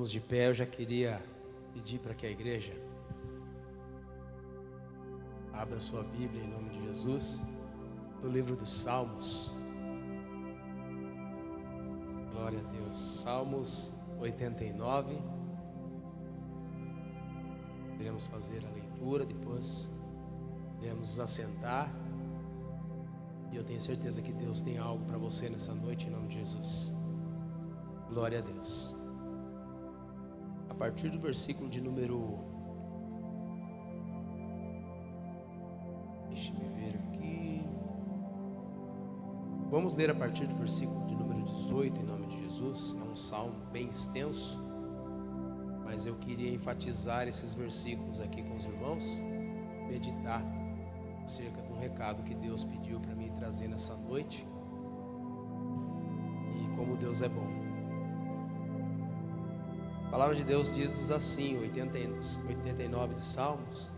Estamos de pé. Eu já queria pedir para que a igreja abra sua Bíblia em nome de Jesus, no livro dos Salmos. Glória a Deus. Salmos 89. Iremos fazer a leitura, depois iremos nos assentar. E eu tenho certeza que Deus tem algo para você nessa noite em nome de Jesus. Glória a Deus. A partir do versículo de número... Deixa eu ver aqui. Vamos ler a partir do versículo de número 18 em nome de Jesus. É um salmo bem extenso, mas eu queria enfatizar esses versículos aqui com os irmãos, meditar acerca de um recado que Deus pediu para mim trazer nessa noite. E como Deus é bom. A palavra de Deus diz-nos assim, 89 de Salmos,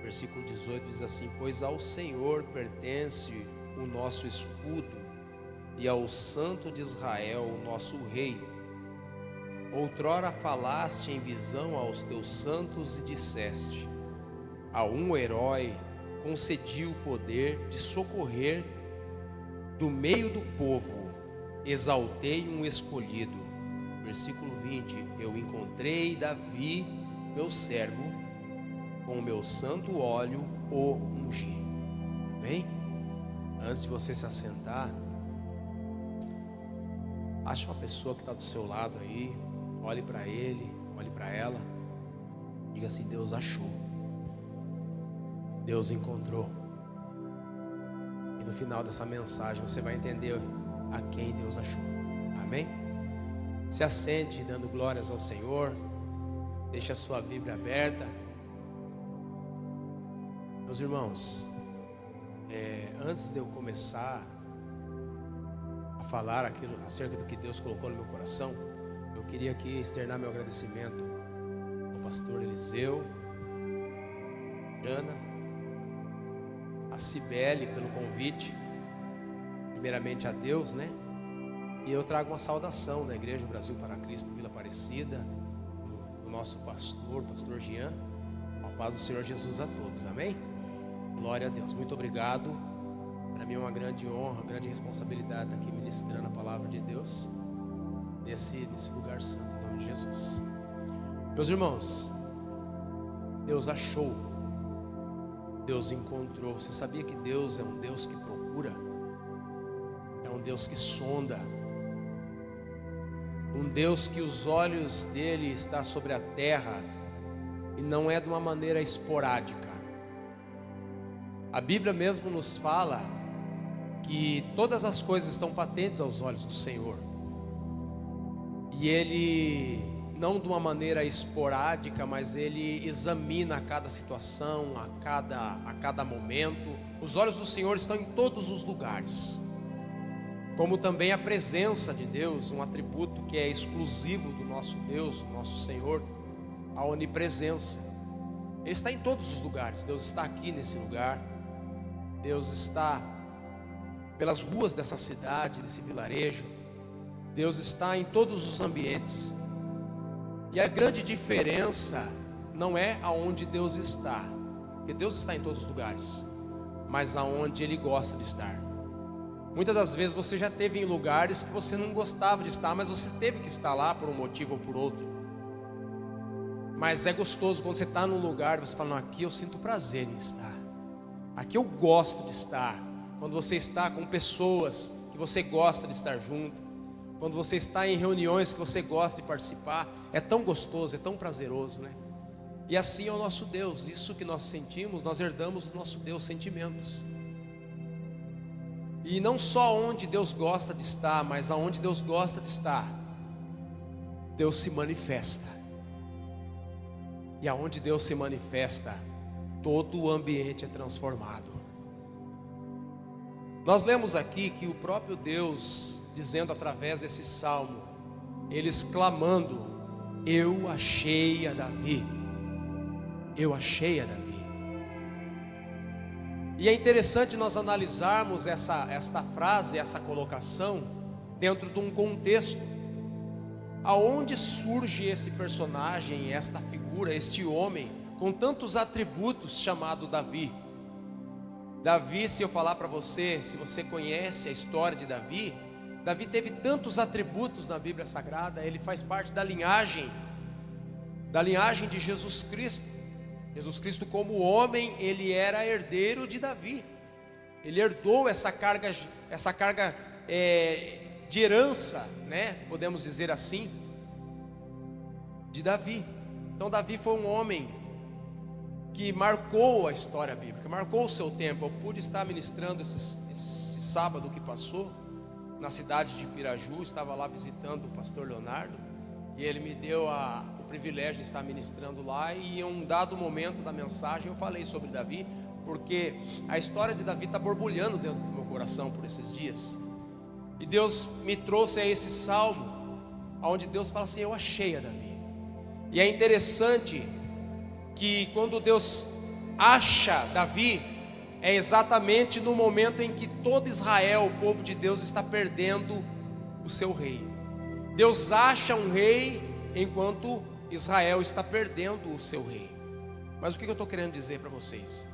versículo 18 diz assim: pois ao Senhor pertence o nosso escudo, e ao Santo de Israel o nosso rei. Outrora falaste em visão aos teus santos e disseste: a um herói concedi o poder de socorrer do meio do povo, exaltei um escolhido. Versículo 20: eu encontrei Davi, meu servo, com o meu santo óleo o ungi. Bem, antes de você se assentar, ache uma pessoa que está do seu lado aí, olhe para ele, olhe para ela, diga assim: Deus achou, Deus encontrou. E no final dessa mensagem você vai entender a quem Deus achou. Amém? Se assente dando glórias ao Senhor. Deixe a sua Bíblia aberta. Meus irmãos, antes de eu começar a falar aquilo acerca do que Deus colocou no meu coração, eu queria aqui externar meu agradecimento ao pastor Eliseu, Jana, a Cibele pelo convite, primeiramente a Deus, né? E eu trago uma saudação da Igreja Brasil para Cristo, Vila Aparecida, do nosso pastor Jean. A paz do Senhor Jesus a todos, amém? Glória a Deus, muito obrigado. Para mim é uma grande honra, uma grande responsabilidade estar aqui ministrando a palavra de Deus nesse lugar santo, em nome de Jesus. Meus irmãos, Deus achou, Deus encontrou. Você sabia que Deus é um Deus que procura? É um Deus que sonda, um Deus que os olhos dele estão sobre a terra e não é de uma maneira esporádica. A Bíblia mesmo nos fala que todas as coisas estão patentes aos olhos do Senhor, e Ele não de uma maneira esporádica, mas Ele examina a cada situação, a cada momento. Os olhos do Senhor estão em todos os lugares, como também a presença de Deus, um atributo que é exclusivo do nosso Deus, do nosso Senhor, a onipresença. Ele está em todos os lugares. Deus está aqui nesse lugar, Deus está pelas ruas dessa cidade, desse vilarejo, Deus está em todos os ambientes. E a grande diferença não é aonde Deus está, porque Deus está em todos os lugares, mas aonde Ele gosta de estar. Muitas das vezes você já esteve em lugares que você não gostava de estar, mas você teve que estar lá por um motivo ou por outro. Mas é gostoso quando você está num lugar e você fala: não, aqui eu sinto prazer em estar, aqui eu gosto de estar. Quando você está com pessoas que você gosta de estar junto, quando você está em reuniões que você gosta de participar, é tão gostoso, é tão prazeroso, né? E assim é o nosso Deus. Isso que nós sentimos, nós herdamos do nosso Deus sentimentos. E não só onde Deus gosta de estar, mas aonde Deus gosta de estar, Deus se manifesta. E aonde Deus se manifesta, todo o ambiente é transformado. Nós lemos aqui que o próprio Deus, dizendo através desse salmo, eles clamando: eu achei a Davi, eu achei a Davi. E é interessante nós analisarmos esta frase, essa colocação, dentro de um contexto. aonde surge esse personagem, esta figura, este homem com tantos atributos chamado Davi? Davi, se eu falar para você, se você conhece a história de Davi, Davi teve tantos atributos na Bíblia Sagrada. Ele faz parte da linhagem de Jesus Cristo. Jesus Cristo, como homem, ele era herdeiro de Davi. Ele herdou essa carga de herança, né? Podemos dizer assim, de Davi. Então Davi foi um homem que marcou a história bíblica, marcou o seu tempo. Eu pude estar ministrando esse sábado que passou na cidade de Piraju. Estava lá visitando o pastor Leonardo, e ele me deu o privilégio de estar ministrando lá. E em um dado momento da mensagem eu falei sobre Davi, porque a história de Davi está borbulhando dentro do meu coração por esses dias. E Deus me trouxe a esse salmo, onde Deus fala assim: eu achei a Davi. E é interessante que quando Deus acha Davi, é exatamente no momento em que todo Israel, o povo de Deus, está perdendo o seu rei. Deus acha um rei enquanto Israel está perdendo o seu rei. Mas o que eu estou querendo dizer para vocês?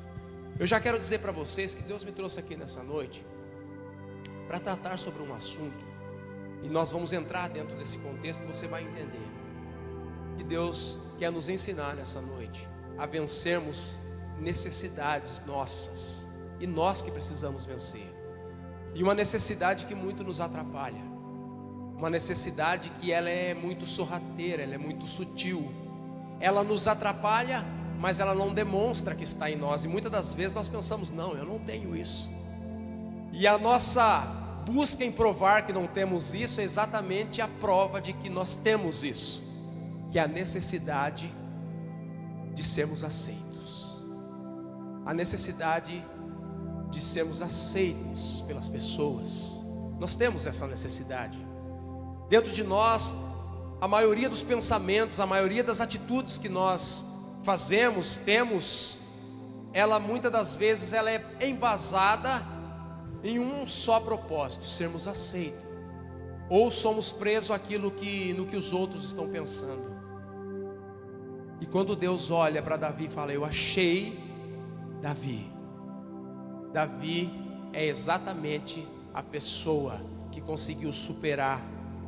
Eu já quero dizer para vocês que Deus me trouxe aqui nessa noite para tratar sobre um assunto, e nós vamos entrar dentro desse contexto e você vai entender que Deus quer nos ensinar nessa noite a vencermos necessidades nossas, e nós que precisamos vencer. E uma necessidade que muito nos atrapalha, uma necessidade que ela é muito sorrateira, ela é muito sutil, ela nos atrapalha, mas ela não demonstra que está em nós. E muitas das vezes nós pensamos: não, eu não tenho isso. E a nossa busca em provar que não temos isso é exatamente a prova de que nós temos isso, que é a necessidade de sermos aceitos, a necessidade de sermos aceitos pelas pessoas. Nós temos essa necessidade dentro de nós. A maioria dos pensamentos, a maioria das atitudes que nós fazemos, temos, ela muitas das vezes ela é embasada em um só propósito: sermos aceitos. Ou somos presos no que os outros estão pensando. E quando Deus olha para Davi e fala: eu achei Davi. Davi é exatamente a pessoa que conseguiu superar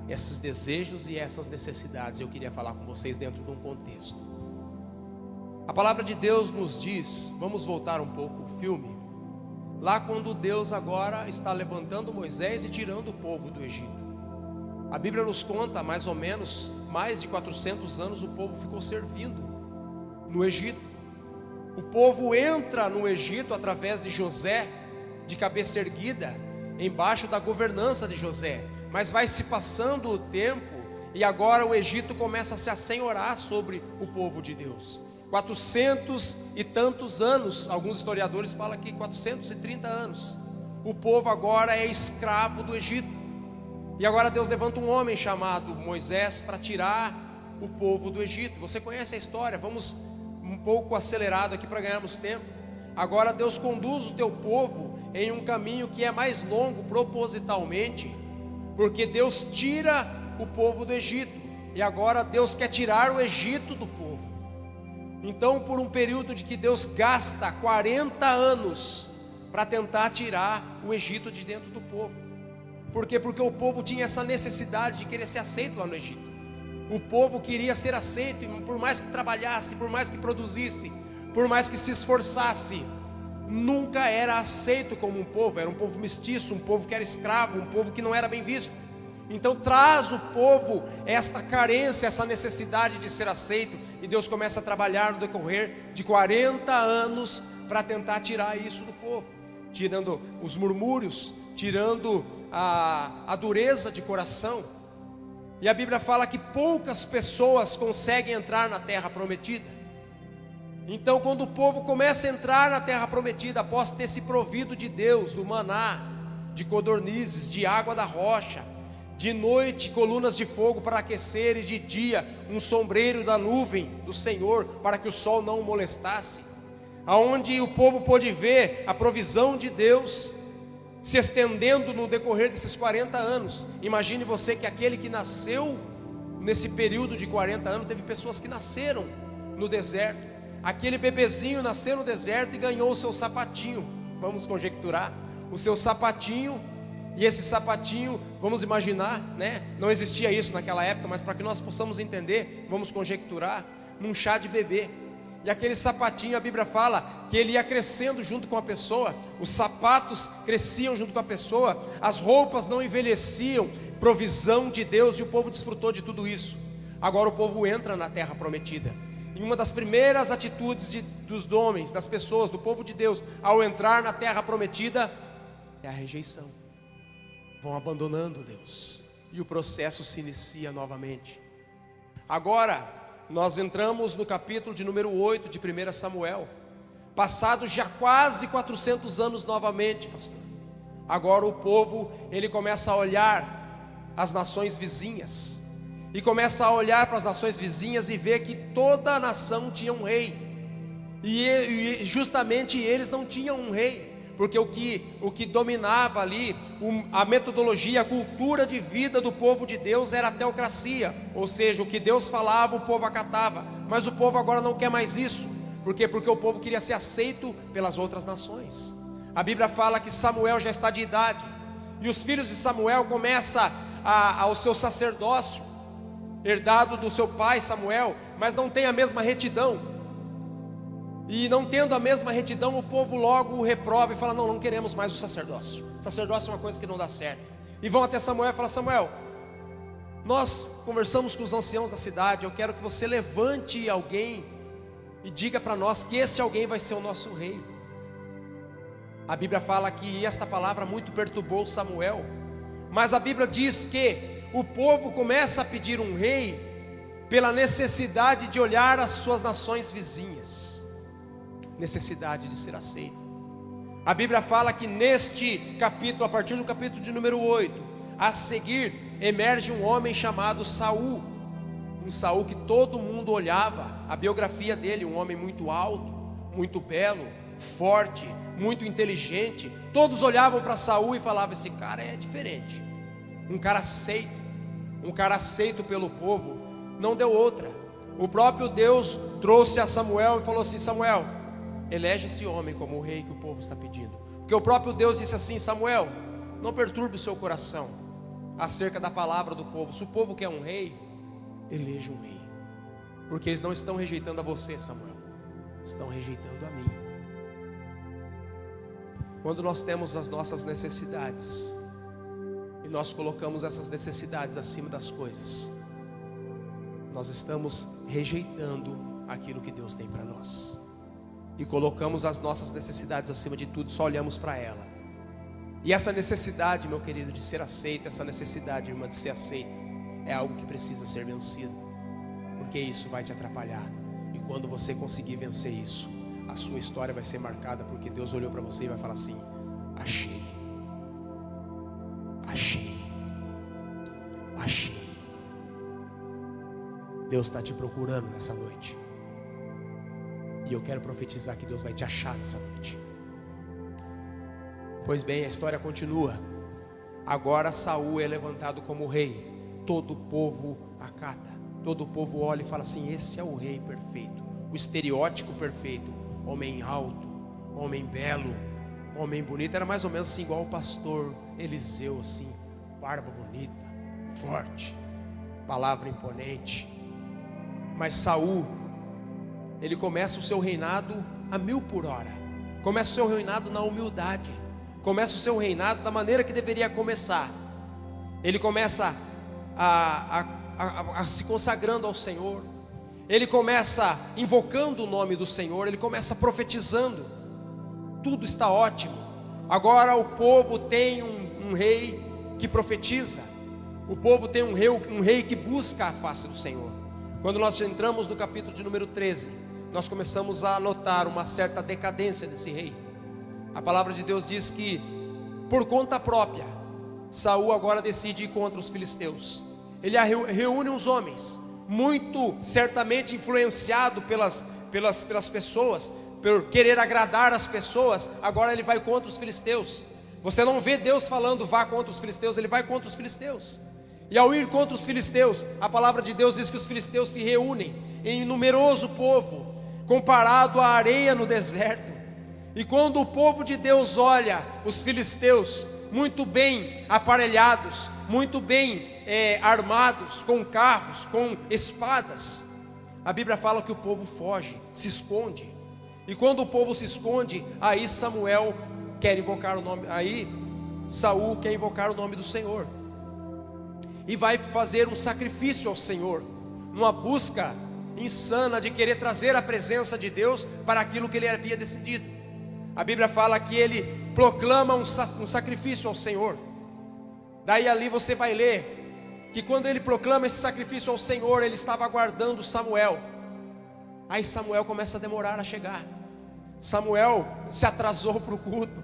esses desejos e essas necessidades. Eu queria falar com vocês dentro de um contexto. A palavra de Deus nos diz, vamos voltar um pouco o filme, lá quando Deus agora está levantando Moisés e tirando o povo do Egito. A Bíblia nos conta, mais ou menos, mais de 400 anos o povo ficou servindo no Egito. O povo entra no Egito através de José, de cabeça erguida, embaixo da governança de José. Mas vai se passando o tempo, e agora o Egito começa a se assenhorar sobre o povo de Deus. 400 e tantos anos, alguns historiadores falam que 430 anos, o povo agora é escravo do Egito. E agora Deus levanta um homem chamado Moisés para tirar o povo do Egito. Você conhece a história, vamos um pouco acelerado aqui para ganharmos tempo. Agora Deus conduz o teu povo em um caminho que é mais longo propositalmente, porque Deus tira o povo do Egito, e agora Deus quer tirar o Egito do povo. Então, por um período de que Deus gasta 40 anos para tentar tirar o Egito de dentro do povo. Por quê? Porque o povo tinha essa necessidade de querer ser aceito lá no Egito. O povo queria ser aceito, e por mais que trabalhasse, por mais que produzisse, por mais que se esforçasse, nunca era aceito como um povo. Era um povo mestiço, um povo que era escravo, um povo que não era bem visto. Então traz o povo esta carência, essa necessidade de ser aceito, e Deus começa a trabalhar no decorrer de 40 anos para tentar tirar isso do povo, tirando os murmúrios, tirando a dureza de coração. E a Bíblia fala que poucas pessoas conseguem entrar na terra prometida. Então, quando o povo começa a entrar na terra prometida, após ter se provido de Deus, do maná, de codornizes, de água da rocha, de noite colunas de fogo para aquecer, e de dia um sombreiro da nuvem do Senhor para que o sol não o molestasse, aonde o povo pôde ver a provisão de Deus se estendendo no decorrer desses 40 anos. Imagine você que aquele que nasceu nesse período de 40 anos, teve pessoas que nasceram no deserto. Aquele bebezinho nasceu no deserto e ganhou o seu sapatinho, vamos conjecturar, o seu sapatinho. E esse sapatinho, vamos imaginar, né? Não existia isso naquela época, mas para que nós possamos entender, vamos conjecturar, num chá de bebê. E aquele sapatinho, a Bíblia fala que ele ia crescendo junto com a pessoa, os sapatos cresciam junto com a pessoa, as roupas não envelheciam, provisão de Deus, e o povo desfrutou de tudo isso. Agora o povo entra na terra prometida, e uma das primeiras atitudes dos homens, das pessoas, do povo de Deus, ao entrar na terra prometida, é a rejeição. Vão abandonando Deus, e o processo se inicia novamente. Agora, nós entramos no capítulo de número 8 de 1 Samuel, passados já quase 400 anos novamente, pastor. Agora o povo, ele começa a olhar as nações vizinhas, e começa a olhar para as nações vizinhas e ver que toda a nação tinha um rei, e justamente eles não tinham um rei, porque o que dominava ali, a metodologia, a cultura de vida do povo de Deus era a teocracia, ou seja, o que Deus falava o povo acatava, mas o povo agora não quer mais isso. Por quê? Porque o povo queria ser aceito pelas outras nações. A Bíblia fala que Samuel já está de idade, e os filhos de Samuel começam ao seu sacerdócio, herdado do seu pai Samuel, mas não tem a mesma retidão. E não tendo a mesma retidão, o povo logo o reprova e fala: não queremos mais o sacerdócio. Sacerdócio é uma coisa que não dá certo. E vão até Samuel e falam: Samuel, nós conversamos com os anciãos da cidade, eu quero que você levante alguém e diga para nós que esse alguém vai ser o nosso rei. A Bíblia fala que esta palavra muito perturbou Samuel, mas a Bíblia diz que o povo começa a pedir um rei pela necessidade de olhar as suas nações vizinhas, necessidade de ser aceito. A Bíblia fala que neste capítulo, a partir do capítulo de número 8, a seguir, emerge um homem chamado Saul. Um Saul que todo mundo olhava, a biografia dele, um homem muito alto, muito belo, forte, muito inteligente. Todos olhavam para Saul e falavam: esse cara é diferente, um cara aceito pelo povo. Não deu outra. O próprio Deus trouxe a Samuel e falou assim: Samuel, elege esse homem como o rei que o povo está pedindo. Porque o próprio Deus disse assim: Samuel, não perturbe o seu coração acerca da palavra do povo. Se o povo quer um rei, eleja um rei, porque eles não estão rejeitando a você, Samuel, estão rejeitando a mim. Quando nós temos as nossas necessidades e nós colocamos essas necessidades acima das coisas, nós estamos rejeitando aquilo que Deus tem para nós, e colocamos as nossas necessidades acima de tudo, só olhamos para ela. E essa necessidade, meu querido, de ser aceito, essa necessidade, irmã, de ser aceito, é algo que precisa ser vencido, porque isso vai te atrapalhar. E quando você conseguir vencer isso, a sua história vai ser marcada, porque Deus olhou para você e vai falar assim: achei, achei, achei. Deus está te procurando nessa noite, e eu quero profetizar que Deus vai te achar nessa noite. Pois bem, a história continua. Agora Saul é levantado como rei. Todo o povo acata. Todo o povo olha e fala assim: esse é o rei perfeito, o estereótipo perfeito. Homem alto, homem belo, homem bonito. Era mais ou menos assim, igual o pastor Eliseu, assim, barba bonita, forte, palavra imponente. Mas Saul, ele começa o seu reinado a 1000 por hora. Começa o seu reinado na humildade. Começa o seu reinado da maneira que deveria começar. Ele começa a se consagrando ao Senhor. Ele começa invocando o nome do Senhor. Ele começa profetizando. Tudo está ótimo. Agora o povo tem um rei que profetiza. O povo tem um rei que busca a face do Senhor. Quando nós entramos no capítulo de número 13, nós começamos a notar uma certa decadência desse rei. A palavra de Deus diz que, por conta própria, Saul agora decide ir contra os filisteus. Ele reúne uns homens, muito certamente influenciado pelas pessoas, por querer agradar as pessoas. Agora ele vai contra os filisteus. Você não vê Deus falando: vá contra os filisteus. Ele vai contra os filisteus. E ao ir contra os filisteus, a palavra de Deus diz que os filisteus se reúnem em numeroso povo, comparado à areia no deserto. E quando o povo de Deus olha os filisteus, muito bem aparelhados, muito bem armados, com carros, com espadas, a Bíblia fala que o povo foge, se esconde. E quando o povo se esconde, aí Samuel quer invocar o nome, aí Saul quer invocar o nome do Senhor, e vai fazer um sacrifício ao Senhor, numa busca insana de querer trazer a presença de Deus para aquilo que ele havia decidido. A Bíblia fala que ele proclama um sacrifício ao Senhor. Daí ali você vai ler que quando ele proclama esse sacrifício ao Senhor, ele estava aguardando Samuel. Aí Samuel começa a demorar a chegar. Samuel se atrasou para o culto.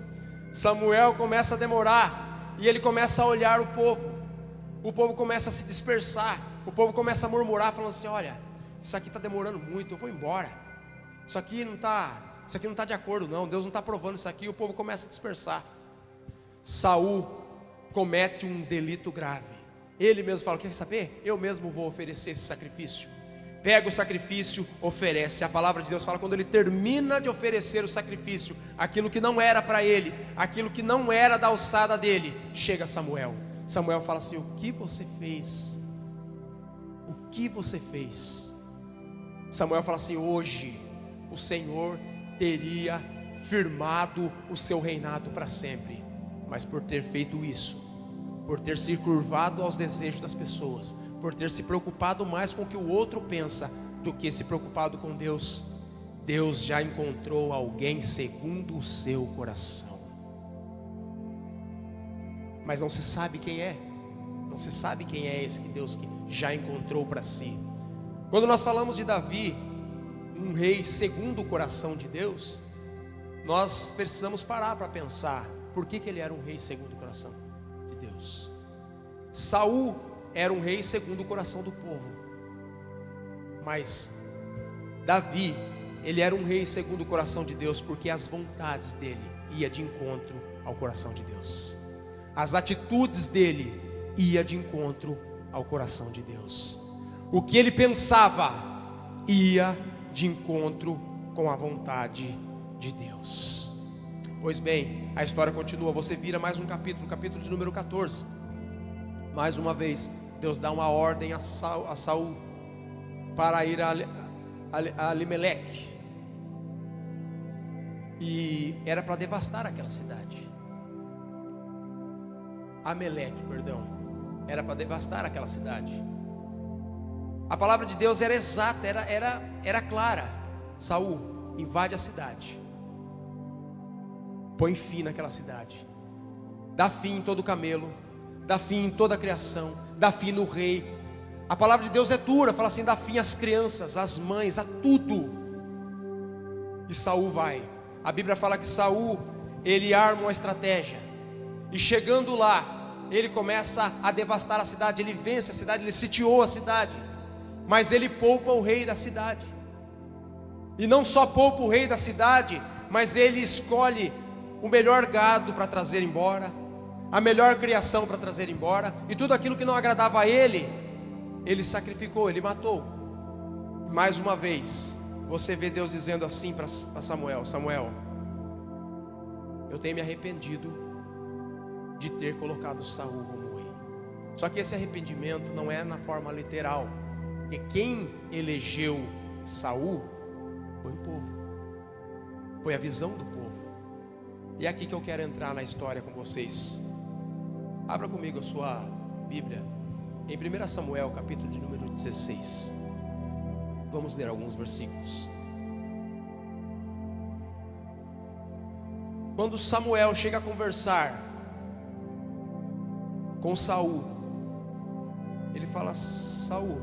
Samuel começa a demorar, e ele começa a olhar o povo. O povo começa a se dispersar, o povo começa a murmurar, falando assim: olha, isso aqui está demorando muito, eu vou embora. Isso aqui não está de acordo não, Deus não está aprovando isso aqui. O povo começa a dispersar. Saul comete um delito grave. Ele mesmo fala: quer saber? Eu mesmo vou oferecer esse sacrifício. Pega o sacrifício, oferece. A palavra de Deus fala, quando ele termina de oferecer o sacrifício, aquilo que não era para ele, aquilo que não era da alçada dele, chega Samuel. Samuel fala assim: o que você fez? O que você fez? Samuel fala assim: hoje o Senhor teria firmado o seu reinado para sempre, mas por ter feito isso, por ter se curvado aos desejos das pessoas, por ter se preocupado mais com o que o outro pensa do que se preocupado com Deus, Deus já encontrou alguém segundo o seu coração. Mas não se sabe quem é. Não se sabe quem é esse que Deus que já encontrou para si. Quando nós falamos de Davi, um rei segundo o coração de Deus, nós precisamos parar para pensar por que ele era um rei segundo o coração de Deus. Saul era um rei segundo o coração do povo, mas Davi, ele era um rei segundo o coração de Deus, porque as vontades dele iam de encontro ao coração de Deus. As atitudes dele iam de encontro ao coração de Deus. O que ele pensava ia de encontro com a vontade de Deus. Pois bem, a história continua. Você vira mais um capítulo, capítulo de número 14. Mais uma vez, Deus dá uma ordem a Saul para ir a Alimeleque. E era para devastar aquela cidade. Ameleque, perdão. Era para devastar aquela cidade. A palavra de Deus era exata, era clara. Saul, invade a cidade, põe fim naquela cidade, dá fim em todo camelo, dá fim em toda a criação, dá fim no rei. A palavra de Deus é dura, fala assim: dá fim às crianças, às mães, a tudo. E Saul vai. A Bíblia fala que Saul, ele arma uma estratégia, e chegando lá, ele começa a devastar a cidade. Ele vence a cidade, ele sitiou a cidade, mas ele poupa o rei da cidade. E não só poupa o rei da cidade, mas ele escolhe o melhor gado para trazer embora, a melhor criação para trazer embora, e tudo aquilo que não agradava a ele, ele sacrificou, ele matou. Mais uma vez, você vê Deus dizendo assim para Samuel: Samuel, eu tenho me arrependido de ter colocado Saul como rei. Só que esse arrependimento não é na forma literal, porque quem elegeu Saul foi o povo, foi a visão do povo. E é aqui que eu quero entrar na história com vocês. Abra comigo a sua Bíblia em 1 Samuel, capítulo de número 16. Vamos ler alguns versículos. Quando Samuel chega a conversar com Saul, ele fala: Saul,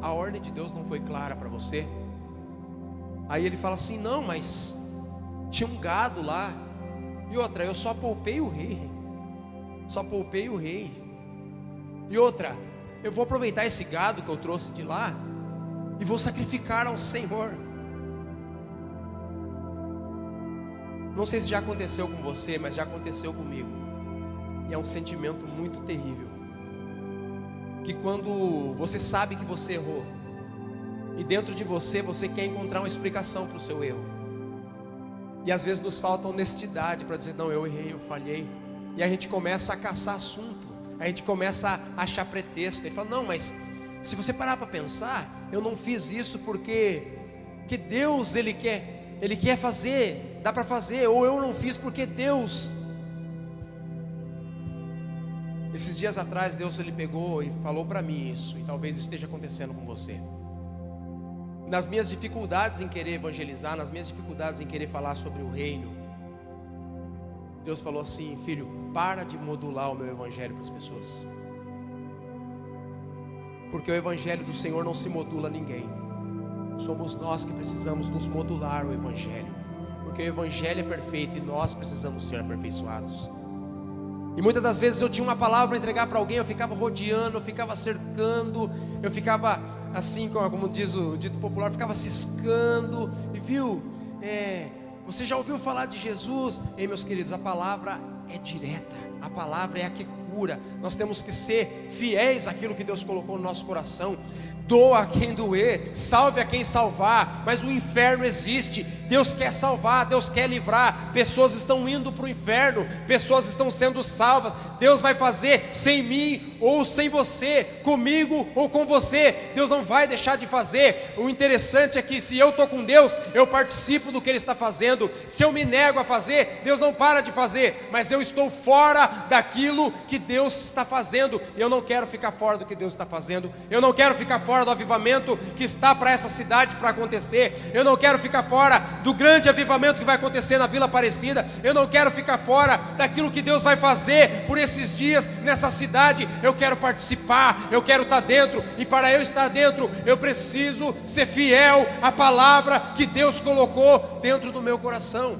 a ordem de Deus não foi clara para você? Aí ele fala assim: não, mas tinha um gado lá. E outra, eu só poupei o rei. Só poupei o rei. E outra, eu vou aproveitar esse gado que eu trouxe de lá e vou sacrificar ao Senhor. Não sei se já aconteceu com você, mas já aconteceu comigo. E é um sentimento muito terrível. que quando você sabe que você errou, e dentro de você, você quer encontrar uma explicação para o seu erro, e às vezes nos falta honestidade para dizer, não, eu errei, eu falhei, e a gente começa a caçar assunto, a gente começa a achar pretexto. Ele fala, não, mas se você parar para pensar, eu não fiz isso porque Deus, Ele quer fazer, dá para fazer, ou eu não fiz porque Deus. Esses dias atrás, Deus, Ele pegou e falou para mim isso, e talvez isso esteja acontecendo com você. Nas minhas dificuldades em querer evangelizar, nas minhas dificuldades em querer falar sobre o reino, Deus falou assim, filho, para de modular o meu evangelho para as pessoas, porque o evangelho do Senhor não se modula a ninguém, somos nós que precisamos nos modular o evangelho, porque o evangelho é perfeito e nós precisamos ser aperfeiçoados. E muitas das vezes eu tinha uma palavra para entregar para alguém, eu ficava rodeando, eu ficava cercando, eu ficava assim, como diz o dito popular, eu ficava ciscando. E viu, você já ouviu falar de Jesus? Ei, meus queridos, a palavra é direta, a palavra é a que cura. Nós temos que ser fiéis àquilo que Deus colocou no nosso coração. Doa a quem doer, salve a quem salvar, mas o inferno existe, Deus quer salvar, Deus quer livrar, pessoas estão indo para o inferno, pessoas estão sendo salvas, Deus vai fazer sem mim ou sem você, comigo ou com você, Deus não vai deixar de fazer. O interessante é que se eu estou com Deus, eu participo do que Ele está fazendo. Se eu me nego a fazer, Deus não para de fazer, mas eu estou fora daquilo que Deus está fazendo, e eu não quero ficar fora do que Deus está fazendo, eu não quero ficar fora do avivamento que está para essa cidade para acontecer, eu não quero ficar fora do grande avivamento que vai acontecer na Vila Aparecida, eu não quero ficar fora daquilo que Deus vai fazer por esses dias nessa cidade. Eu quero participar, eu quero estar dentro, e para eu estar dentro, eu preciso ser fiel à palavra que Deus colocou dentro do meu coração.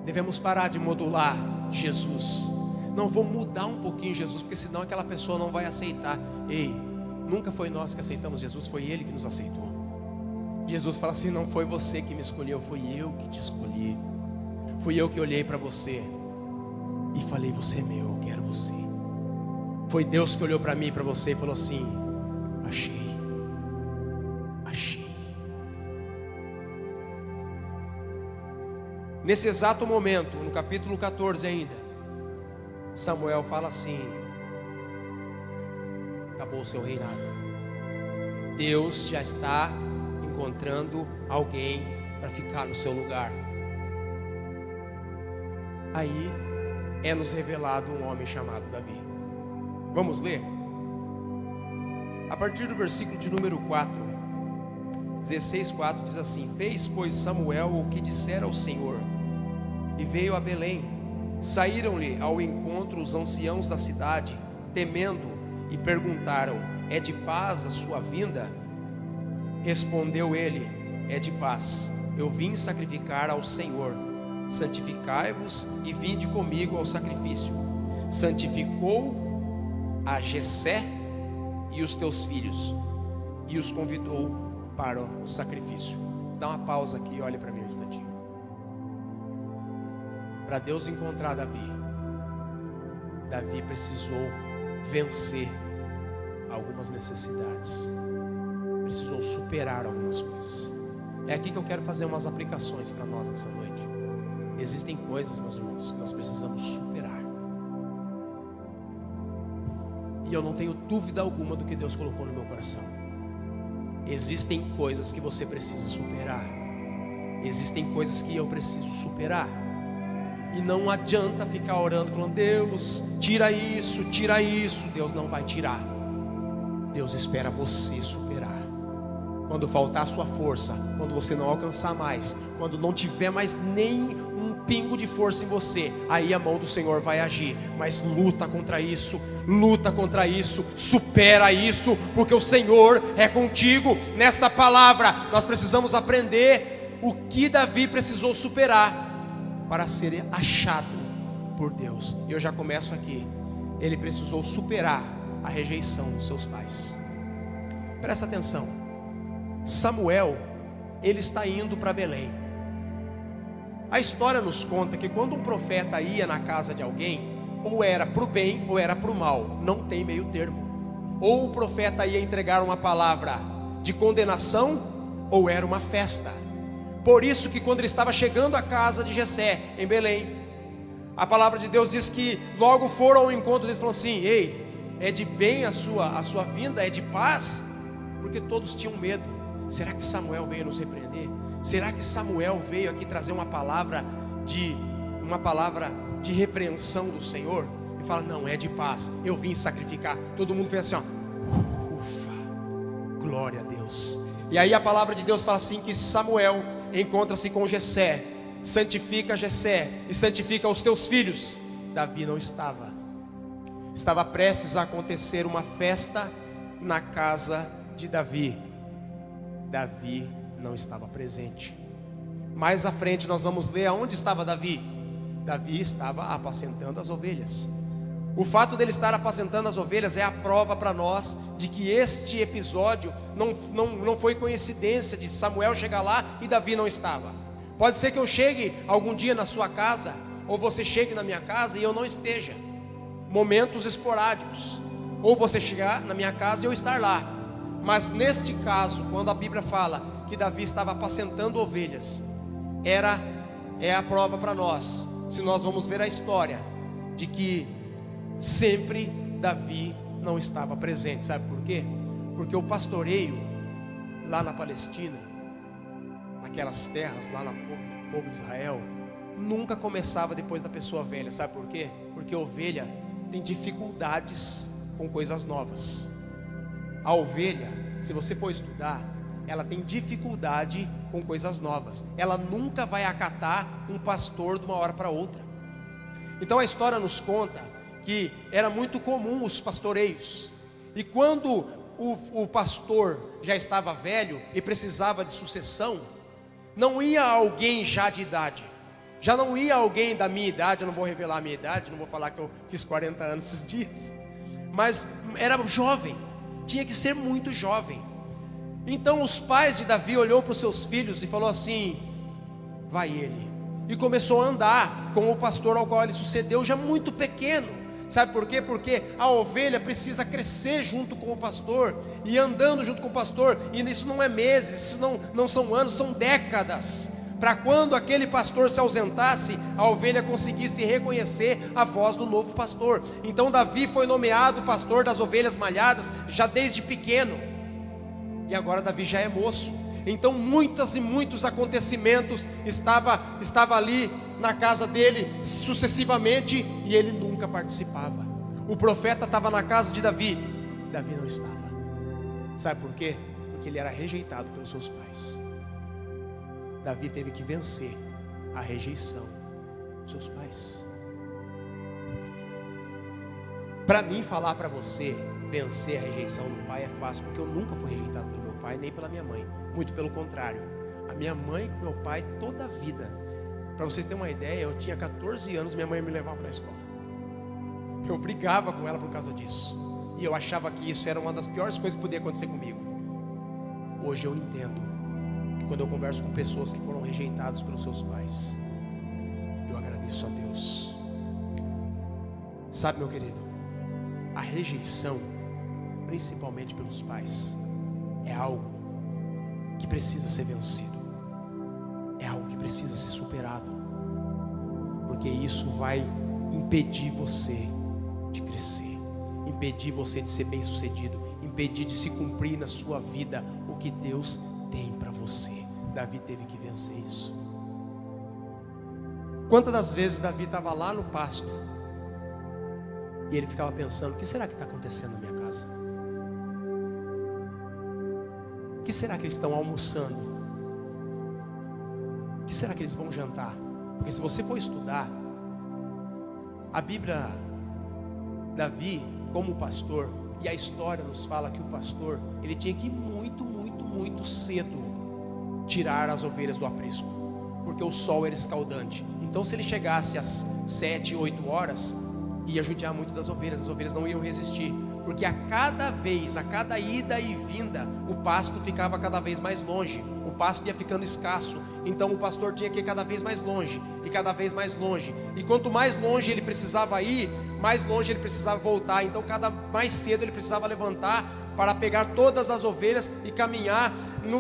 Devemos parar de modular Jesus. Não vou mudar um pouquinho Jesus, porque senão aquela pessoa não vai aceitar. Ei, nunca foi nós que aceitamos Jesus, foi Ele que nos aceitou. Jesus fala assim, não foi você que me escolheu, foi eu que te escolhi. Fui eu que olhei para você e falei, você é meu, eu quero você. Foi Deus que olhou para mim e para você e falou assim, achei. Nesse exato momento, no capítulo 14 ainda, Samuel fala assim, acabou o seu reinado, Deus já está encontrando alguém para ficar no seu lugar. Aí é nos revelado um homem chamado Davi. Vamos ler? A partir do versículo de número 4, 16:4 diz assim, fez pois Samuel o que dissera ao Senhor, e veio a Belém. Saíram-lhe ao encontro os anciãos da cidade, temendo, e perguntaram, é de paz a sua vinda? Respondeu ele, é de paz, eu vim sacrificar ao Senhor. Santificai-vos e vinde comigo ao sacrifício. Santificou a Jessé e os teus filhos, e os convidou para o sacrifício. Dá uma pausa aqui e olha para mim um instantinho. Para Deus encontrar Davi precisou vencer algumas necessidades, precisou superar algumas coisas. É aqui que eu quero fazer umas aplicações para nós nessa noite. Existem coisas, meus irmãos, que nós precisamos superar, e eu não tenho dúvida alguma do que Deus colocou no meu coração. Existem coisas que você precisa superar, existem coisas que eu preciso superar. E não adianta ficar orando, falando, Deus, tira isso, tira isso. Deus não vai tirar. Deus espera você superar. Quando faltar a sua força, quando você não alcançar mais, quando não tiver mais nem um pingo de força em você, aí a mão do Senhor vai agir. Mas luta contra isso, supera isso, porque o Senhor é contigo. Nessa palavra, nós precisamos aprender o que Davi precisou superar para ser achado por Deus. E eu já começo aqui. Ele precisou superar a rejeição dos seus pais. Presta atenção. Samuel, ele está indo para Belém. A história nos conta que quando um profeta ia na casa de alguém, ou era para o bem ou era para o mal, não tem meio termo. Ou o profeta ia entregar uma palavra de condenação, ou era uma festa. Por isso que quando ele estava chegando à casa de Jessé, em Belém, a palavra de Deus diz que logo foram ao encontro deles, falando assim: ei, é de bem a sua vinda, é de paz? Porque todos tinham medo. Será que Samuel veio nos repreender? Será que Samuel veio aqui trazer uma palavra de repreensão do Senhor? E fala: não, é de paz, eu vim sacrificar. Todo mundo fez assim, ó, ufa, glória a Deus. E aí a palavra de Deus fala assim, que Samuel encontra-se com Jessé, santifica Jessé e santifica os teus filhos. Davi não estava. Estava prestes a acontecer uma festa na casa de Davi. Davi não estava presente. Mais à frente nós vamos ler aonde estava Davi. Davi estava apacentando as ovelhas. O fato dele estar apacentando as ovelhas é a prova para nós de que este episódio não foi coincidência de Samuel chegar lá e Davi não estava. Pode ser que eu chegue algum dia na sua casa, ou você chegue na minha casa e eu não esteja. Momentos esporádicos. Ou você chegar na minha casa e eu estar lá. Mas neste caso, quando a Bíblia fala que Davi estava apacentando ovelhas, é a prova para nós, se nós vamos ver a história, de que sempre Davi não estava presente. Sabe por quê? Porque o pastoreio lá na Palestina, naquelas terras lá no povo de Israel, nunca começava depois da pessoa velha. Sabe por quê? Porque a ovelha tem dificuldades com coisas novas. A ovelha, se você for estudar, ela tem dificuldade com coisas novas. Ela nunca vai acatar um pastor de uma hora para outra. Então a história nos conta que era muito comum os pastoreios. E quando o pastor já estava velho e precisava de sucessão, não ia alguém já de idade. Já não ia alguém da minha idade. Eu não vou revelar a minha idade, não vou falar que eu fiz 40 anos esses dias. Mas era jovem, tinha que ser muito jovem. Então os pais de Davi olhou para os seus filhos e falou assim: vai ele. E começou a andar com o pastor ao qual ele sucedeu, já muito pequeno. Sabe por quê? Porque a ovelha precisa crescer junto com o pastor, e andando junto com o pastor, e isso não é meses, isso não são anos, são décadas, para quando aquele pastor se ausentasse, a ovelha conseguisse reconhecer a voz do novo pastor. Então Davi foi nomeado pastor das ovelhas malhadas já desde pequeno, e agora Davi já é moço. Então muitos e muitos acontecimentos estava ali na casa dele sucessivamente, e ele nunca participava. O profeta estava na casa de Davi, Davi não estava. Sabe por quê? Porque ele era rejeitado pelos seus pais. Davi teve que vencer a rejeição dos seus pais. Para mim falar para você vencer a rejeição do pai é fácil, porque eu nunca fui rejeitado pelo meu pai nem pela minha mãe. Muito pelo contrário, a minha mãe e meu pai toda a vida. Para vocês terem uma ideia, eu tinha 14 anos, minha mãe me levava na escola. Eu brigava com ela por causa disso, e eu achava que isso era uma das piores coisas que podia acontecer comigo. Hoje eu entendo que quando eu converso com pessoas que foram rejeitadas pelos seus pais, eu agradeço a Deus. Sabe, meu querido, a rejeição, principalmente pelos pais, é algo que precisa ser vencido, é algo que precisa ser superado, porque isso vai impedir você de crescer, impedir você de ser bem sucedido, impedir de se cumprir na sua vida o que Deus tem para você. Davi teve que vencer isso. Quantas das vezes Davi estava lá no pasto e ele ficava pensando: o que será que está acontecendo na minha casa? O que será que eles estão almoçando? O que será que eles vão jantar? Porque se você for estudar a Bíblia, Davi como pastor, e a história nos fala que o pastor, ele tinha que ir muito cedo tirar as ovelhas do aprisco, porque o sol era escaldante. Então se ele chegasse às 7, 8 horas, ia judiar muito das ovelhas, as ovelhas não iam resistir, porque a cada vez, a cada ida e vinda, o pasto ficava cada vez mais longe, o pasto ia ficando escasso. Então o pastor tinha que ir cada vez mais longe, e cada vez mais longe. E quanto mais longe ele precisava ir, mais longe ele precisava voltar. Então cada mais cedo ele precisava levantar para pegar todas as ovelhas e caminhar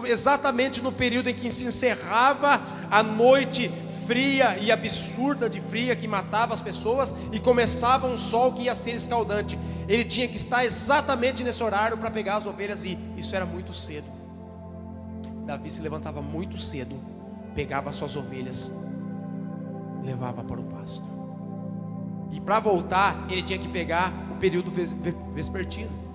exatamente no período em que se encerrava a noite fria e absurda de fria que matava as pessoas, e começava um sol que ia ser escaldante. Ele tinha que estar exatamente nesse horário para pegar as ovelhas, e isso era muito cedo. Davi se levantava muito cedo, pegava as suas ovelhas, levava para o pasto, e para voltar ele tinha que pegar o período vespertino.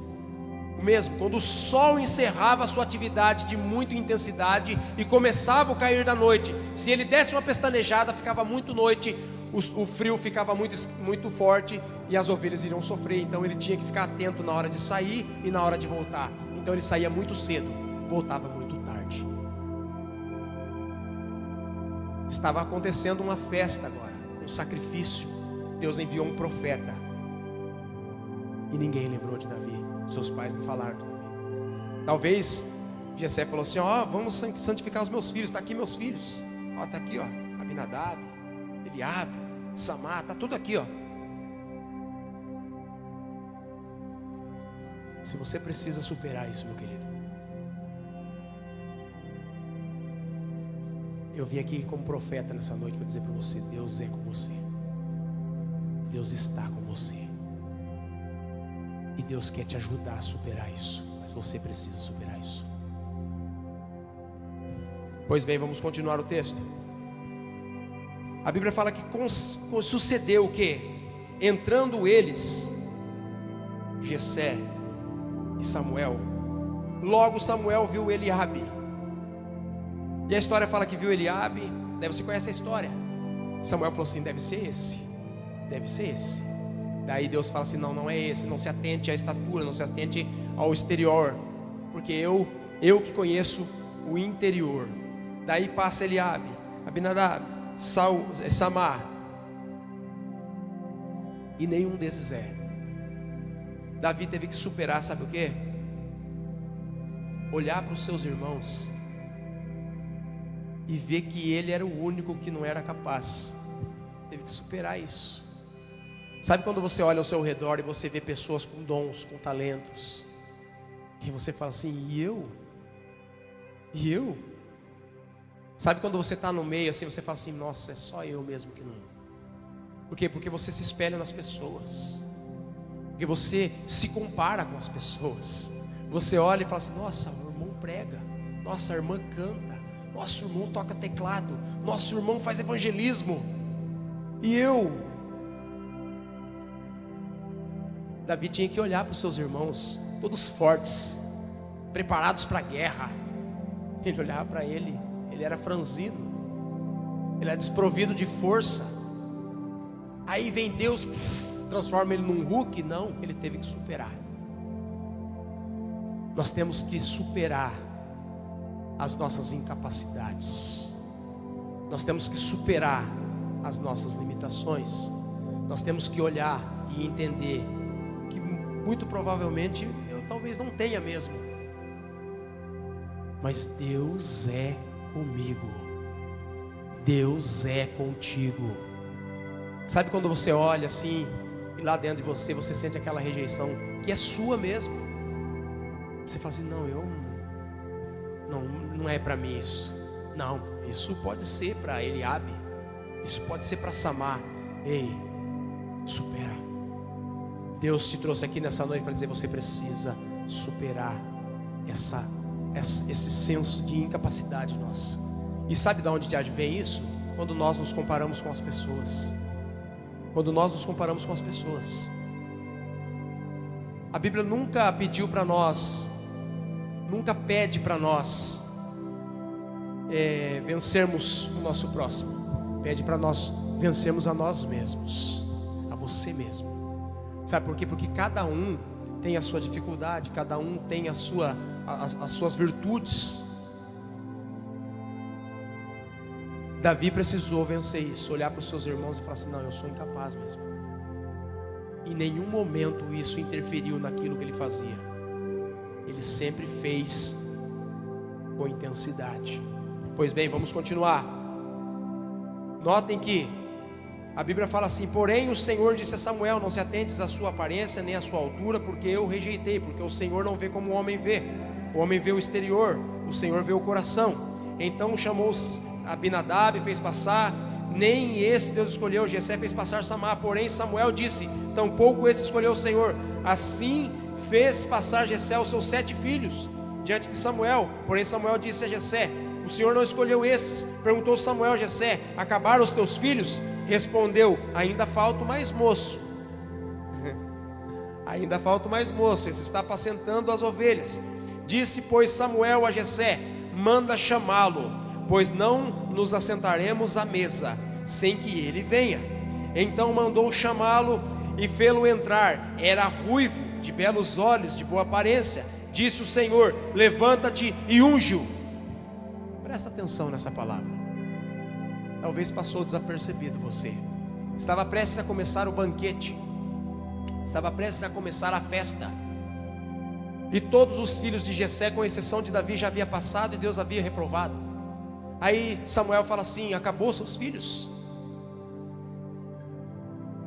Mesmo quando o sol encerrava a sua atividade de muita intensidade e começava o cair da noite, se ele desse uma pestanejada, ficava muito noite, o frio ficava muito forte e as ovelhas iriam sofrer. Então ele tinha que ficar atento na hora de sair e na hora de voltar. Então ele saía muito cedo, voltava muito tarde. Estava acontecendo uma festa agora, um sacrifício. Deus enviou um profeta e ninguém lembrou de Davi. Seus pais não falaram de Davi. Talvez Jessé falou assim: ó, vamos santificar os meus filhos. Está aqui meus filhos, ó, está aqui, ó, Abinadab, Eliabe, Samar, está tudo aqui, ó. Se você precisa superar isso, meu querido, eu vim aqui como profeta nessa noite para dizer para você: Deus é com você, Deus está com você, e Deus quer te ajudar a superar isso, mas você precisa superar isso. Pois bem, vamos continuar o texto. A Bíblia fala que sucedeu o quê? Entrando eles, Jessé e Samuel, logo Samuel viu Eliabe. E a história fala que viu Eliabe. Daí você conhece a história. Samuel falou assim: deve ser esse, deve ser esse. Daí Deus fala assim: não, não é esse. Não se atente à estatura, não se atente ao exterior, porque eu que conheço o interior. Daí passa Eliabe, Abinadab, Samar, e nenhum desses é. Davi teve que superar, sabe o quê? Olhar para os seus irmãos e ver que ele era o único que não era capaz. Teve que superar isso. Sabe quando você olha ao seu redor e você vê pessoas com dons, com talentos, e você fala assim: e eu? E eu? Sabe quando você está no meio assim, você fala assim: nossa, é só eu mesmo que não. Por quê? Porque você se espelha nas pessoas, porque você se compara com as pessoas. Você olha e fala assim: nossa, o irmão prega, nossa, a irmã canta, nosso irmão toca teclado, nosso irmão faz evangelismo, e eu? Davi tinha que olhar para os seus irmãos, todos fortes, preparados para a guerra. Ele olhava para ele era franzino, ele era desprovido de força. Aí vem Deus, transforma ele num Hulk. Não, ele teve que superar. Nós temos que superar as nossas incapacidades, nós temos que superar as nossas limitações. Nós temos que olhar e entender que muito provavelmente eu talvez não tenha mesmo, mas Deus é comigo, Deus é contigo. Sabe quando você olha assim e lá dentro de você, você sente aquela rejeição que é sua mesmo. Você fala assim: não é para mim isso. Não, isso pode ser para Eliabe, isso pode ser para Samar. Ei, supera. Deus te trouxe aqui nessa noite para dizer: você precisa superar esse senso de incapacidade nossa. E sabe de onde vem isso? Quando nós nos comparamos com as pessoas. Quando nós nos comparamos com as pessoas. A Bíblia nunca pediu para nós, nunca pede para nós vencermos o nosso próximo. Pede para nós vencermos a nós mesmos, a você mesmo. Sabe por quê? Porque cada um tem a sua dificuldade, cada um tem as suas virtudes. Davi precisou vencer isso, olhar para os seus irmãos e falar assim: não, eu sou incapaz mesmo. Em nenhum momento isso interferiu naquilo que ele fazia. Ele sempre fez com intensidade. Pois bem, vamos continuar. Notem que a Bíblia fala assim: porém o Senhor disse a Samuel: não se atentes à sua aparência nem à sua altura, porque eu o rejeitei. Porque o Senhor não vê como o homem vê. O homem vê o exterior, o Senhor vê o coração. Então chamou Abinadab e fez passar. Nem esse Deus escolheu. Jessé fez passar Samar. Porém Samuel disse: tampouco esse escolheu o Senhor. Assim fez passar Jessé os seus 7 filhos diante de Samuel. Porém Samuel disse a Jessé: o Senhor não escolheu estes. Perguntou Samuel a Jessé: acabaram os teus filhos? Respondeu: ainda falta o mais moço. Ainda falta o mais moço, esse está apacentando as ovelhas. Disse, pois, Samuel a Jessé: manda chamá-lo, pois não nos assentaremos à mesa sem que ele venha. Então mandou chamá-lo e fê-lo entrar. Era ruivo, de belos olhos, de boa aparência. Disse o Senhor: levanta-te e unge-o. Presta atenção nessa palavra. Talvez passou desapercebido você. Estava prestes a começar o banquete. Estava prestes a começar a festa. E todos os filhos de Jessé, com exceção de Davi, já havia passado e Deus havia reprovado. Aí Samuel fala assim: acabou seus filhos?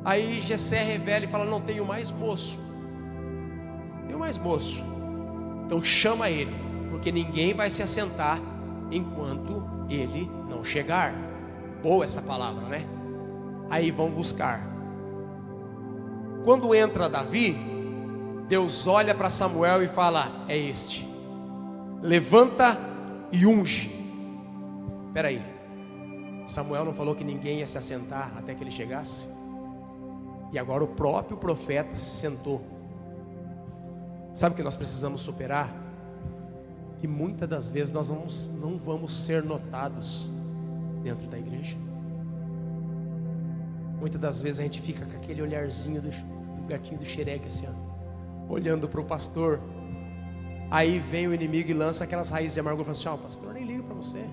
Aí Jessé revela e fala: não, tenho mais moço. Tenho mais moço. Então chama ele, porque ninguém vai se assentar enquanto ele não chegar. Boa essa palavra, né? Aí vão buscar. Quando entra Davi, Deus olha para Samuel e fala: é este, levanta e unge. Espera aí, Samuel não falou que ninguém ia se assentar até que ele chegasse? E agora o próprio profeta se sentou. Sabe o que nós precisamos superar? Que muitas das vezes nós não vamos ser notados dentro da igreja. Muitas das vezes a gente fica com aquele olharzinho do gatinho do xereque assim, ó, olhando para o pastor. Aí vem o inimigo e lança aquelas raízes de amargura e fala assim: ó, pastor, nem ligo para você.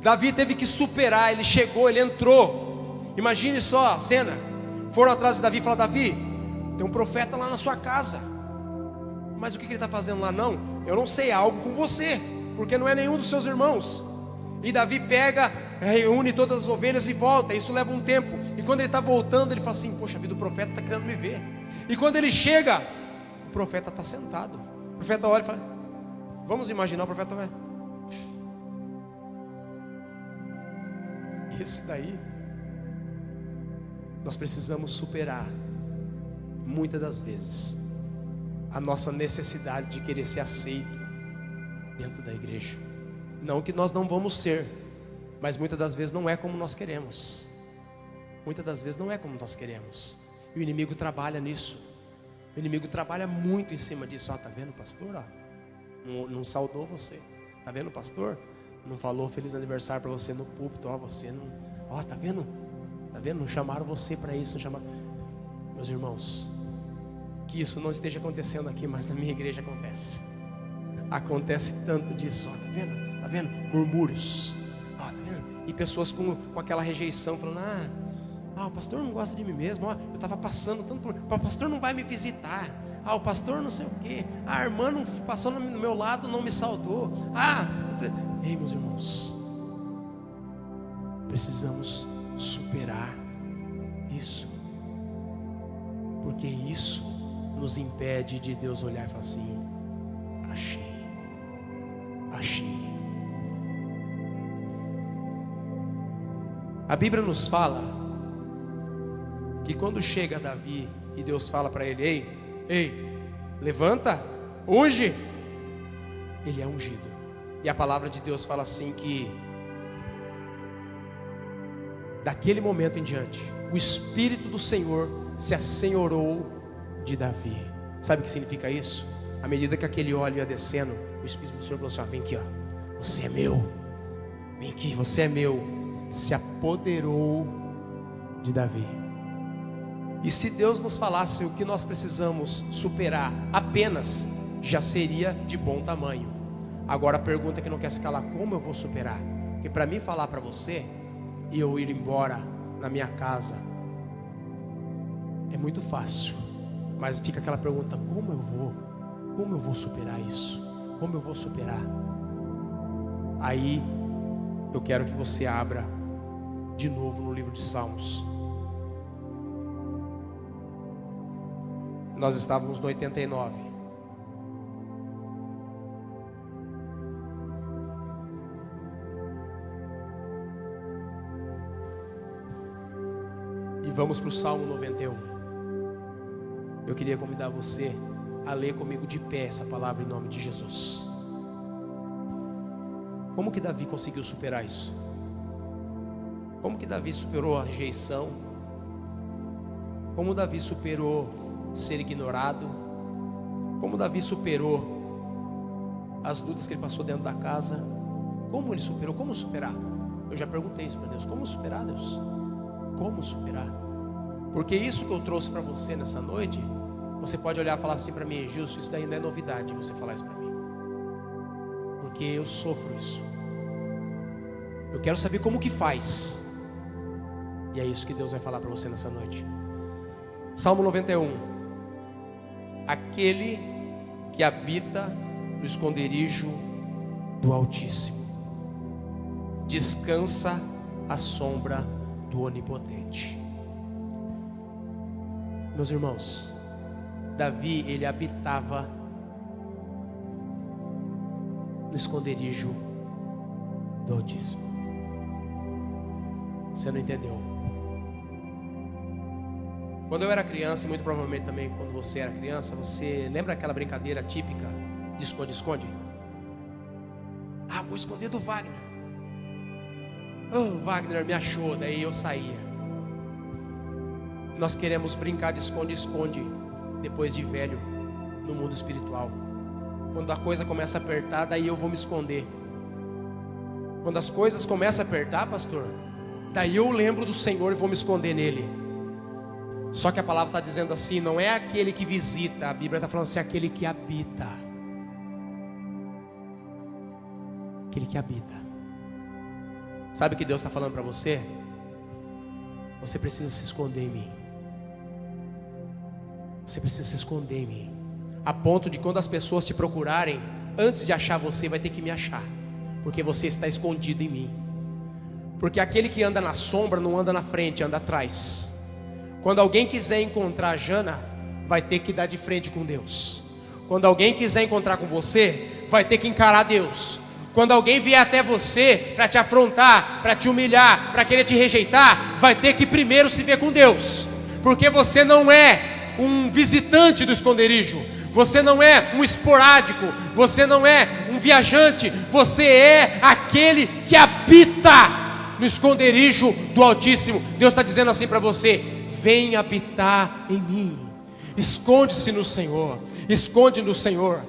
Davi teve que superar. Ele chegou, ele entrou. Imagine só a cena. Foram atrás de Davi e falaram: Davi, tem um profeta lá na sua casa. Mas o que ele está fazendo lá? Não, eu não sei, algo com você, porque não é nenhum dos seus irmãos. E Davi pega, reúne todas as ovelhas e volta. Isso leva um tempo. E quando ele está voltando, ele fala assim: poxa vida, o profeta está querendo me ver. E quando ele chega, o profeta está sentado. O profeta olha e fala: vamos imaginar, o profeta vai: esse daí. Nós precisamos superar, muitas das vezes, a nossa necessidade de querer ser aceito dentro da igreja. Não que nós não vamos ser, mas muitas das vezes não é como nós queremos. Muitas das vezes não é como nós queremos. E o inimigo trabalha nisso. O inimigo trabalha muito em cima disso. Ó, tá vendo, pastor? Ó, não saudou você. Tá vendo, pastor? Não falou feliz aniversário para você no púlpito. Ó, você não. Ó, tá vendo? Tá vendo? Não chamaram você para isso. Não chamaram. Meus irmãos, que isso não esteja acontecendo aqui, mas na minha igreja acontece. Acontece tanto disso. Ó, tá vendo? Tá vendo? Murmúrios. Ó, tá vendo? E pessoas com aquela rejeição, falando: o pastor não gosta de mim mesmo. Ó, eu estava passando tanto por. O pastor não vai me visitar. O pastor não sei o quê. A irmã não passou no meu lado, não me saudou. Ei, meus irmãos, precisamos superar isso, porque isso nos impede de Deus olhar e falar assim: achei. A Bíblia nos fala que quando chega Davi e Deus fala para ele: ei, levanta, unge, ele é ungido. E a palavra de Deus fala assim que daquele momento em diante, o Espírito do Senhor se assenhorou de Davi. Sabe o que significa isso? À medida que aquele óleo ia descendo, o Espírito do Senhor falou assim: vem aqui, ó, você é meu. Vem aqui, você é meu. Se apoderou de Davi. E se Deus nos falasse o que nós precisamos superar apenas, já seria de bom tamanho. Agora a pergunta que não quer se calar: como eu vou superar? Porque para mim falar para você e eu ir embora na minha casa é muito fácil, mas fica aquela pergunta: como eu vou superar isso? Como eu vou superar? Aí eu quero que você abra de novo no livro de Salmos. Nós estávamos no 89. E vamos para o Salmo 91. Eu queria convidar você a ler comigo de pé essa palavra em nome de Jesus. Como que Davi conseguiu superar isso? Como que Davi superou a rejeição? Como Davi superou ser ignorado? Como Davi superou as lutas que ele passou dentro da casa? Como ele superou? Como superar? Eu já perguntei isso para Deus. Como superar, Deus? Como superar? Porque isso que eu trouxe para você nessa noite, você pode olhar e falar assim para mim: Justo, isso daí não é novidade você falar isso para mim, porque eu sofro isso. Eu quero saber como que faz. E é isso que Deus vai falar para você nessa noite. Salmo 91. Aquele que habita no esconderijo do Altíssimo descansa à sombra do Onipotente. Meus irmãos, Davi, ele habitava no esconderijo do Altíssimo. Você não entendeu? Quando eu era criança, e muito provavelmente também quando você era criança, você lembra aquela brincadeira típica de esconde-esconde? Ah, vou esconder do Wagner. Oh, Wagner me achou, daí eu saía. Nós queremos brincar de esconde-esconde depois de velho no mundo espiritual. Quando a coisa começa a apertar, daí eu vou me esconder. Quando as coisas começam a apertar, pastor, daí eu lembro do Senhor e vou me esconder nele. Só que a palavra está dizendo assim: não é aquele que visita, a Bíblia está falando assim, aquele que habita. Aquele que habita. Sabe o que Deus está falando para você? Você precisa se esconder em mim. Você precisa se esconder em mim, a ponto de quando as pessoas te procurarem, antes de achar você, vai ter que me achar, porque você está escondido em mim. Porque aquele que anda na sombra não anda na frente, anda atrás. Quando alguém quiser encontrar a Jana, vai ter que dar de frente com Deus. Quando alguém quiser encontrar com você, vai ter que encarar Deus. Quando alguém vier até você para te afrontar, para te humilhar, para querer te rejeitar, vai ter que primeiro se ver com Deus. Porque você não é um visitante do esconderijo, você não é um esporádico, você não é um viajante, você é aquele que habita no esconderijo do Altíssimo. Deus está dizendo assim para você: vem habitar em mim, esconde-se no Senhor, esconde no Senhor.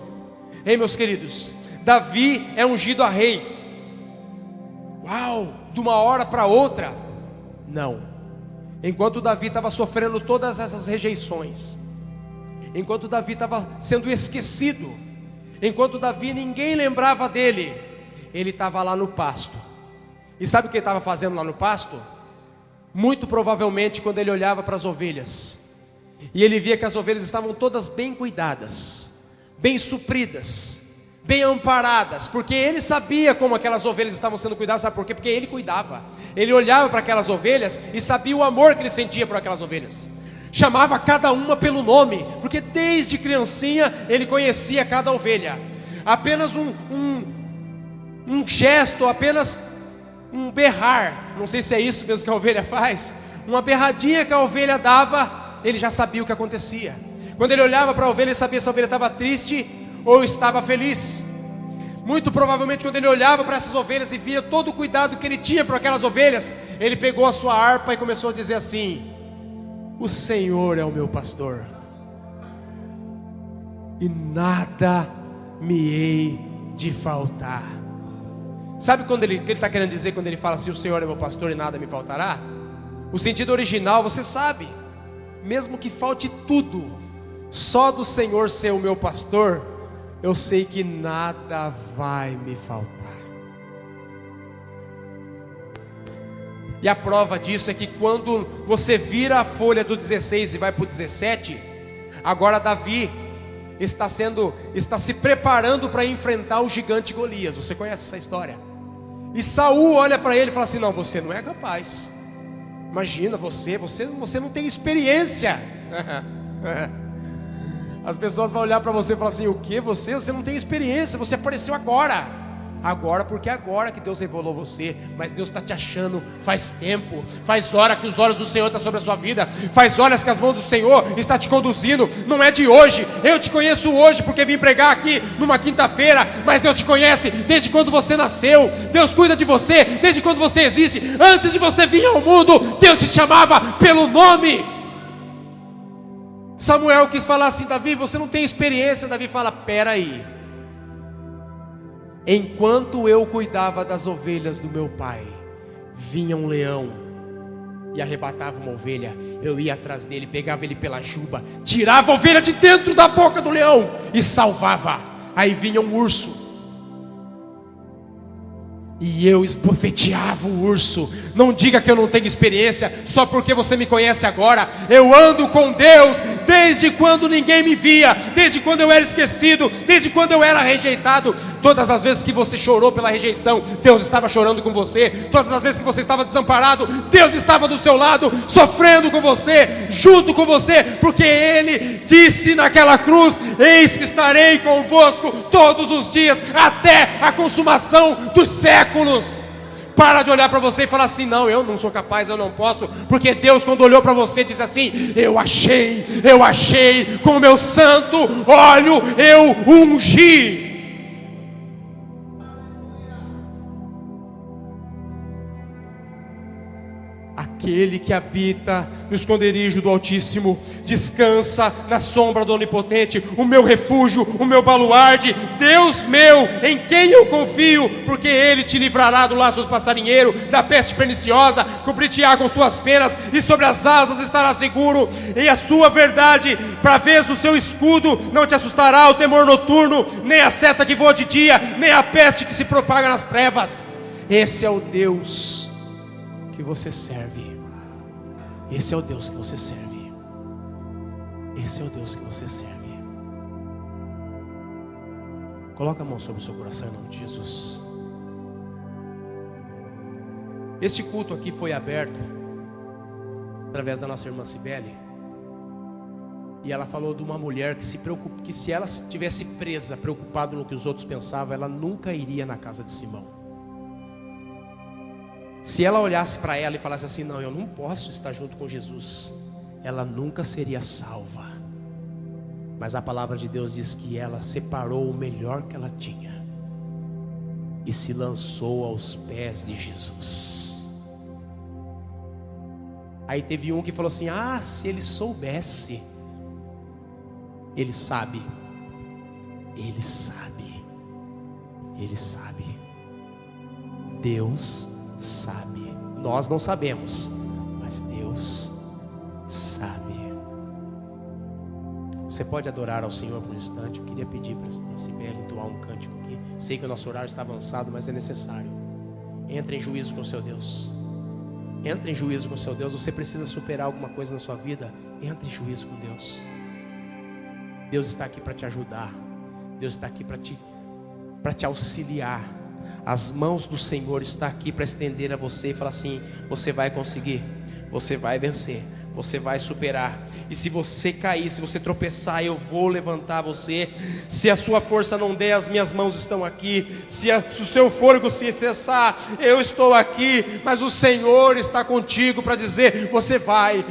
Ei, meus queridos, Davi é ungido a rei. Uau, de uma hora para outra? Não. Enquanto Davi estava sofrendo todas essas rejeições, enquanto Davi estava sendo esquecido, enquanto Davi ninguém lembrava dele, ele estava lá no pasto. E sabe o que ele estava fazendo lá no pasto? Muito provavelmente quando ele olhava para as ovelhas, e ele via que as ovelhas estavam todas bem cuidadas, bem supridas, bem amparadas, porque ele sabia como aquelas ovelhas estavam sendo cuidadas. Sabe por quê? Porque ele cuidava. Ele olhava para aquelas ovelhas e sabia o amor que ele sentia por aquelas ovelhas. Chamava cada uma pelo nome, porque desde criancinha ele conhecia cada ovelha. Apenas um gesto, apenas um berrar, não sei se é isso mesmo que a ovelha faz, uma berradinha que a ovelha dava, ele já sabia o que acontecia. Quando ele olhava para a ovelha, ele sabia se a ovelha estava triste ou estava feliz. Muito provavelmente quando ele olhava para essas ovelhas e via todo o cuidado que ele tinha por aquelas ovelhas, ele pegou a sua harpa e começou a dizer assim: o Senhor é o meu pastor, e nada me hei de faltar. Sabe quando o que ele está querendo dizer quando ele fala assim: o Senhor é meu pastor e nada me faltará? O sentido original você sabe, mesmo que falte tudo, só do Senhor ser o meu pastor, eu sei que nada vai me faltar. E a prova disso é que quando você vira a folha do 16 e vai para o 17, agora Davi, está se preparando para enfrentar o gigante Golias. Você conhece essa história? E Saul olha para ele e fala assim: não, você não é capaz. Imagina, você não tem experiência. As pessoas vão olhar para você e falar assim: o que? Você não tem experiência, você apareceu agora. Agora, porque é agora que Deus revelou você. Mas Deus está te achando faz tempo. Faz hora que os olhos do Senhor estão sobre a sua vida. Faz horas que as mãos do Senhor estão te conduzindo. Não é de hoje. Eu te conheço hoje porque vim pregar aqui numa quinta-feira. Mas Deus te conhece desde quando você nasceu. Deus cuida de você desde quando você existe. Antes de você vir ao mundo, Deus te chamava pelo nome. Samuel quis falar assim: Davi, você não tem experiência. Davi fala: peraí. Enquanto eu cuidava das ovelhas do meu pai, vinha um leão e arrebatava uma ovelha. Eu ia atrás dele, pegava ele pela juba, tirava a ovelha de dentro da boca do leão e salvava. Aí vinha um urso e eu esbofeteava o urso. Não diga que eu não tenho experiência só porque você me conhece agora. Eu ando com Deus desde quando ninguém me via, desde quando eu era esquecido, desde quando eu era rejeitado. Todas as vezes que você chorou pela rejeição, Deus estava chorando com você. Todas as vezes que você estava desamparado, Deus estava do seu lado, sofrendo com você, junto com você, porque Ele disse naquela cruz: eis que estarei convosco todos os dias, até a consumação dos séculos. Para de olhar para você e falar assim: não, eu não sou capaz, eu não posso. Porque Deus, quando olhou para você, disse assim: eu achei, com o meu santo óleo eu ungi. Aquele que habita no esconderijo do Altíssimo descansa na sombra do Onipotente. O meu refúgio, o meu baluarde, Deus meu, em quem eu confio, porque Ele te livrará do laço do passarinheiro, da peste perniciosa, cobrir-te-á com as tuas penas, e sobre as asas estará seguro. E a sua verdade, para vez o seu escudo, não te assustará o temor noturno, nem a seta que voa de dia, nem a peste que se propaga nas trevas. Esse é o Deus que você serve. Esse é o Deus que você serve. Esse é o Deus que você serve. Coloca a mão sobre o seu coração em nome de Jesus. Este culto aqui foi aberto através da nossa irmã Cibele. E ela falou de uma mulher que se ela estivesse presa, preocupada no que os outros pensavam, ela nunca iria na casa de Simão. Se ela olhasse para ela e falasse assim: não, eu não posso estar junto com Jesus, ela nunca seria salva. Mas a palavra de Deus diz que ela separou o melhor que ela tinha e se lançou aos pés de Jesus. Aí teve um que falou assim: ah, se ele soubesse. Ele sabe. Ele sabe. Ele sabe. Deus sabe. Nós não sabemos, mas Deus sabe. Você pode adorar ao Senhor por um instante. Eu queria pedir para a Cibele entoar um cântico aqui. Sei que o nosso horário está avançado, mas é necessário. Entre em juízo com o seu Deus. Entre em juízo com o seu Deus. Você precisa superar alguma coisa na sua vida. Entre em juízo com Deus. Deus está aqui para te ajudar. Deus está aqui para te auxiliar. As mãos do Senhor estão aqui para estender a você e falar assim: você vai conseguir, você vai vencer, você vai superar. E se você cair, se você tropeçar, eu vou levantar você. Se a sua força não der, as minhas mãos estão aqui. Se o seu fôlego se cessar, eu estou aqui. Mas o Senhor está contigo para dizer: você vai,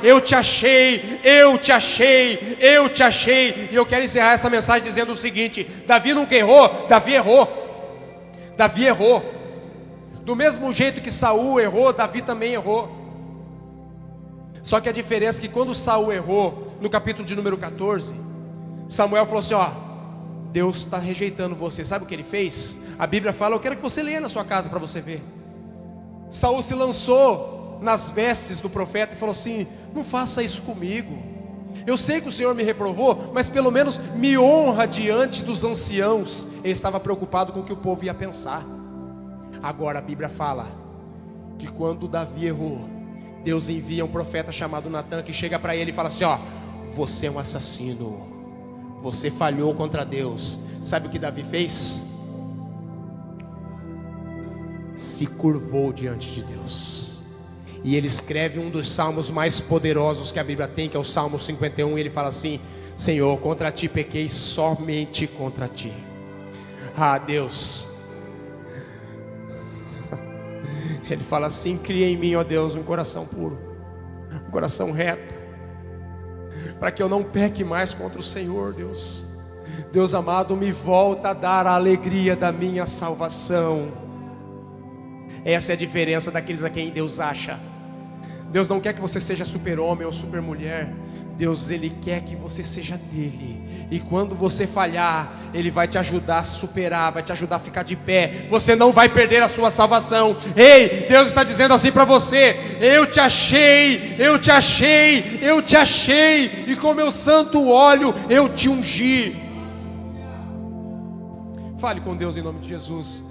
eu te achei, eu te achei, eu te achei. E eu quero encerrar essa mensagem dizendo o seguinte: Davi nunca errou, Davi errou. Davi errou. Do mesmo jeito que Saul errou, Davi também errou. Só que a diferença é que quando Saul errou, no capítulo de número 14, Samuel falou assim: ó, Deus está rejeitando você. Sabe o que ele fez? A Bíblia fala, eu quero que você leia na sua casa para você ver. Saul se lançou nas vestes do profeta e falou assim: não faça isso comigo. Eu sei que o Senhor me reprovou, mas pelo menos me honra diante dos anciãos. Ele estava preocupado com o que o povo ia pensar. Agora a Bíblia fala que quando Davi errou, Deus envia um profeta chamado Natã, que chega para ele e fala assim: ó, você é um assassino, Você falhou contra Deus. Sabe o que Davi fez? Se curvou diante de Deus. E ele escreve um dos salmos mais poderosos que a Bíblia tem, que é o Salmo 51. E ele fala assim: Senhor, contra ti pequei, somente contra ti. Ah, Deus. Ele fala assim: cria em mim, ó Deus, um coração puro, um coração reto, para que eu não peque mais contra o Senhor, Deus. Deus amado, me volta a dar a alegria da minha salvação. Essa é a diferença daqueles a quem Deus acha. Deus não quer que você seja super-homem ou super-mulher. Deus, Ele quer que você seja dele. E quando você falhar, Ele vai te ajudar a superar, vai te ajudar a ficar de pé. Você não vai perder a sua salvação. Ei, Deus está dizendo assim para você: eu te achei, eu te achei, eu te achei, e com meu santo óleo eu te ungi. Fale com Deus em nome de Jesus.